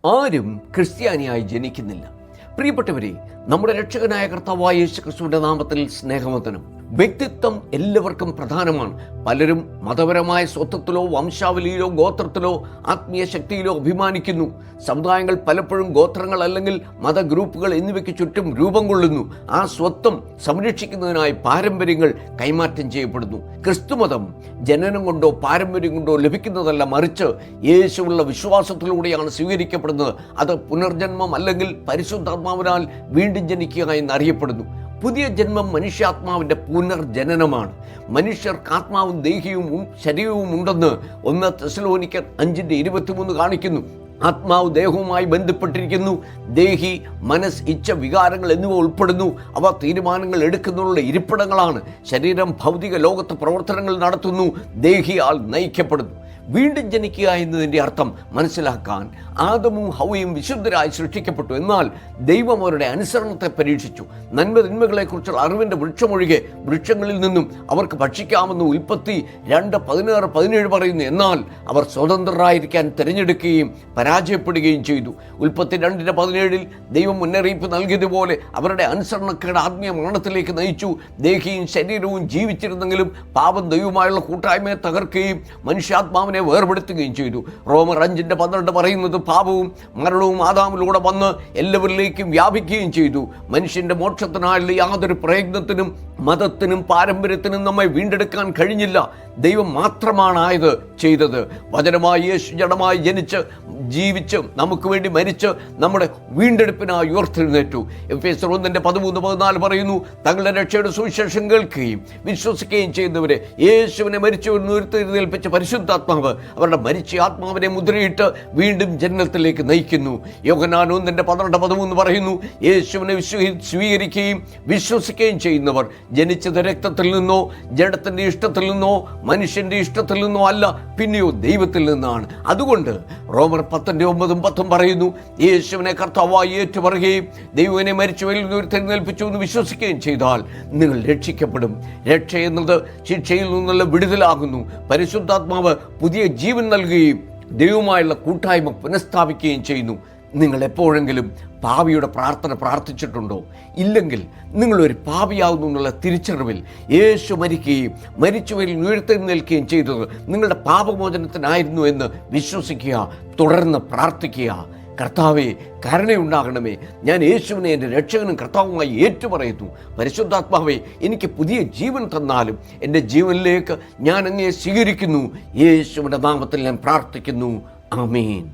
ആരും ക്രിസ്ത്യാനിയായി ജനിക്കുന്നില്ല. പ്രിയപ്പെട്ടവരെ, നമ്മുടെ രക്ഷകനായ കർത്താവായ യേശു ക്രിസ്തുവിന്റെ നാമത്തിൽ സ്നേഹവന്ദനം. വ്യക്തിത്വം എല്ലാവർക്കും പ്രധാനമാണ്. പലരും മതപരമായ സ്വത്വത്തിലോ വംശാവലിയിലോ ഗോത്രത്തിലോ ആത്മീയ ശക്തിയിലോ അഭിമാനിക്കുന്നു. സമുദായങ്ങൾ പലപ്പോഴും ഗോത്രങ്ങൾ അല്ലെങ്കിൽ മതഗ്രൂപ്പുകൾ എന്നിവയ്ക്ക് ചുറ്റും രൂപം കൊള്ളുന്നു. ആ സ്വത്വം സംരക്ഷിക്കുന്നതിനായി പാരമ്പര്യങ്ങൾ കൈമാറ്റം ചെയ്യപ്പെടുന്നു. ക്രിസ്തുമതം ജനനം കൊണ്ടോ പാരമ്പര്യം കൊണ്ടോ ലഭിക്കുന്നതല്ല, മറിച്ച് യേശുവുള്ള വിശ്വാസത്തിലൂടെയാണ് സ്വീകരിക്കപ്പെടുന്നത്. അത് പുനർജന്മം അല്ലെങ്കിൽ പരിശുദ്ധാത്മാവിനാൽ വീണ്ടും ജനിക്കുക എന്നറിയപ്പെടുന്നു. പുതിയ ജന്മം മനുഷ്യാത്മാവിൻ്റെ പുനർജനനമാണ്. മനുഷ്യർക്ക് ആത്മാവും ദേഹിയും ശരീരവും ഉണ്ടെന്ന് 1 തെസ്സലോനിക്കർ 5:23 കാണിക്കുന്നു. ആത്മാവ് ദേഹവുമായി ബന്ധപ്പെട്ടിരിക്കുന്നു. ദേഹി, മനസ്സ്, ഇച്ഛ, വികാരങ്ങൾ എന്നിവ ഉൾപ്പെടുന്നു. അവ തീരുമാനങ്ങൾ എടുക്കുന്നതിനുള്ള ഇരിപ്പിടങ്ങളാണ്. ശരീരം ഭൗതിക ലോകത്ത് പ്രവർത്തനങ്ങൾ നടത്തുന്നു. ദേഹിയാൽ നയിക്കപ്പെടുന്നു. വീണ്ടും ജനിക്കുക എന്നതിൻ്റെ അർത്ഥം മനസ്സിലാക്കാൻ ആദമും ഹവ്വയും വിശുദ്ധരായി സൃഷ്ടിക്കപ്പെട്ടു. എന്നാൽ ദൈവം അവരുടെ അനുസരണത്തെ പരീക്ഷിച്ചു. നന്മതിന്മകളെക്കുറിച്ചുള്ള അറിവിൻ്റെ വൃക്ഷമൊഴികെ വൃക്ഷങ്ങളിൽ നിന്നും അവർക്ക് ഭക്ഷിക്കാമെന്ന് ഉൽപ്പത്തി 2:16-17 പറയുന്നു. എന്നാൽ അവർ സ്വതന്ത്രരായിരിക്കാൻ തിരഞ്ഞെടുക്കുകയും പരാജയപ്പെടുകയും ചെയ്തു. ഉൽപ്പത്തി 2:17 ദൈവം മുന്നറിയിപ്പ് നൽകിയതുപോലെ അവരുടെ അനുസരണക്കേട് ആത്മീയ മരണത്തിലേക്ക് നയിച്ചു. ദേഹിയും ശരീരവും ജീവിച്ചിരുന്നെങ്കിലും പാപം ദൈവവുമായുള്ള കൂട്ടായ്മയെ തകർക്കുകയും മനുഷ്യാത്മാവിനെ വേർപെടുത്തുകയും ചെയ്തു. റോമർ 5:12 പറയുന്നത് പാപവും മരണവും ആദാമിലൂടെ വന്ന് എല്ലാവരിലേക്കും വ്യാപിക്കുകയും ചെയ്തു. മനുഷ്യന്റെ മോക്ഷത്തിനായുള്ള യാതൊരു പ്രയത്നത്തിനും മതത്തിനും പാരമ്പര്യത്തിനും നമ്മെ വീണ്ടെടുക്കാൻ കഴിഞ്ഞില്ല. ദൈവം മാത്രമാണ് ചെയ്തത്. വചനമായി യേശു ജഡമായി ജനിച്ച് ജീവിച്ച് നമുക്ക് വേണ്ടി മരിച്ച് നമ്മുടെ വീണ്ടെടുപ്പിനായി ഉയർത്തെഴുന്നേറ്റു. എഫേസ്യർ 1:13-14 പറയുന്നു, തങ്ങളുടെ രക്ഷയുടെ സുവിശേഷം കേൾക്കുകയും വിശ്വസിക്കുകയും ചെയ്യുന്നവരെ യേശുവിനെ മരിച്ചവരിൽ ഉയർത്തെഴുന്നേൽപ്പിച്ച പരിശുദ്ധാത്മാവ് അവരുടെ മരിച്ച ആത്മാവിനെ മുദ്രയിട്ട് വീണ്ടും ജനനത്തിലേക്ക് നയിക്കുന്നു. യോഹന്നാൻ 1:12-13 പറയുന്നു, യേശുവിനെ സ്വീകരിക്കുകയും വിശ്വസിക്കുകയും ചെയ്യുന്നവർ ജനിച്ചത് രക്തത്തിൽ നിന്നോ ജഡത്തിൻ്റെ ഇഷ്ടത്തിൽ നിന്നോ മനുഷ്യൻ്റെ ഇഷ്ടത്തിൽ നിന്നോ അല്ല, പിന്നെയോ ദൈവത്തിൽ നിന്നാണ്. അതുകൊണ്ട് റോമർ 10:9-10 പറയുന്നു, യേശുവിനെ കർത്താവായി ഏറ്റുപറയുകയും ദൈവനെ മരിച്ചവരിൽ നിന്ന് ഉയർത്തെഴുന്നേൽപ്പിച്ചു എന്ന് വിശ്വസിക്കുകയും ചെയ്താൽ നിങ്ങൾ രക്ഷിക്കപ്പെടും. രക്ഷ എന്നത് ശിക്ഷയിൽ നിന്നുള്ള വിടുതലാകുന്നു. പരിശുദ്ധാത്മാവ് പുതിയ ജീവൻ നൽകുകയും ദൈവവുമായുള്ള കൂട്ടായ്മ പുനഃസ്ഥാപിക്കുകയും ചെയ്യുന്നു. നിങ്ങൾ എപ്പോഴെങ്കിലും പാപിയുടെ പ്രാർത്ഥന പ്രാർത്ഥിച്ചിട്ടുണ്ടോ? ഇല്ലെങ്കിൽ നിങ്ങളൊരു പാപിയാകുന്നു എന്നുള്ള തിരിച്ചറിവിൽ യേശു മരിക്കുകയും മരിച്ചവരിൽ ഉയർത്തെഴുന്നേൽക്കുകയും ചെയ്തത് നിങ്ങളുടെ പാപമോചനത്തിനായിരുന്നു എന്ന് വിശ്വസിക്കുക. തുടർന്ന് പ്രാർത്ഥിക്കുക, കർത്താവേ കരുണയുണ്ടാകണമേ, ഞാൻ യേശുവിനെ എൻ്റെ രക്ഷകനും കർത്താവുമായി ഏറ്റുപറയുന്നു. പരിശുദ്ധാത്മാവേ, എനിക്ക് പുതിയ ജീവൻ തന്നാലും എൻ്റെ ജീവനിലേക്ക് ഞാൻ അങ്ങയെ സ്വീകരിക്കുന്നു. യേശുവിൻ്റെ നാമത്തിൽ ഞാൻ പ്രാർത്ഥിക്കുന്നു. ആമേൻ.